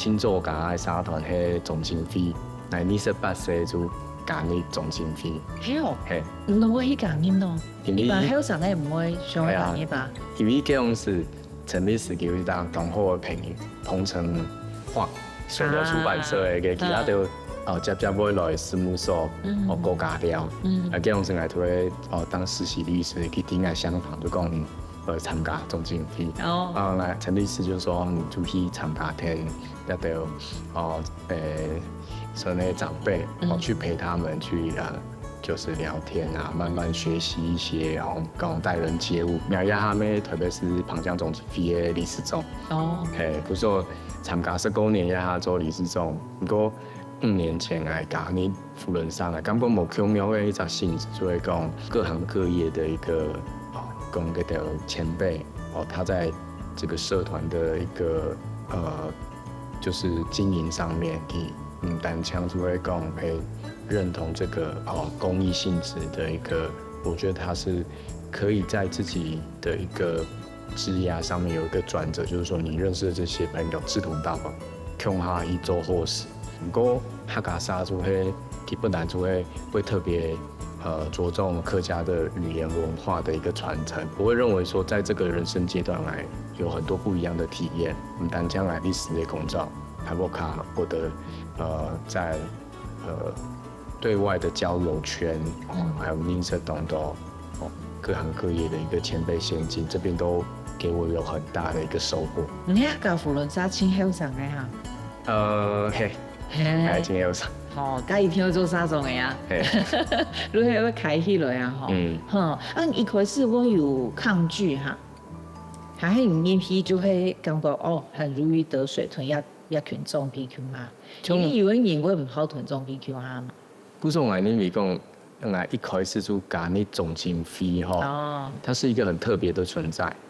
慶祝甲社團迄總經費，來28歲就甲你總經費。係哦，係，唔會去講呢咯，一般喺上咧唔會上去講呢吧？因為這種是成立時期有當同好的朋友，同城畫水流出版社的，其他就接尾來事務所，國家了，這種是來推當實習律師去頂下相旁就講參加總經費。來陳律師就說你就去參加聽，那就說那些長輩，去陪他們去就是聊天啊，慢慢學習一些，然後講待人接物。苗栗他們特別是澎江總經費的理事長，不是說參加19年呀做理事長，不過5年前來講你扶輪上來，根本沒巧妙的一個性質，就會講各行各業的一個講個的前輩他在這個社團的一個就是經營上面，單槍就會講認同這個公益性質的一個，我覺得他是可以在自己的一個職涯上面有一個轉折，就是說你認識的這些朋友志同道合，共下一做好事。不過客家社就會基本上就會特別着重客家的語言文化的一個傳承，我會認為說在這個人生階段來有很多不一樣的體驗，不但將來歷史的工作，還有卡我的在對外的交友圈，還有認識懂得各行各業的一個前輩先進，這邊都給我有很大的一個收穫。你喺教扶輪社真後生嘅哈？嘿，係真後生。甲伊聽做啥種嘅啊？如何要開起來啊？一開始我有抗拒哈，還係唔願意就會感覺很如魚得水，囤一群裝 PQ 嘛。你以為認為唔好囤裝 PQ 啊嘛？不是我你咪講，一開始就講你總經費哈，它是一個很特別的存在。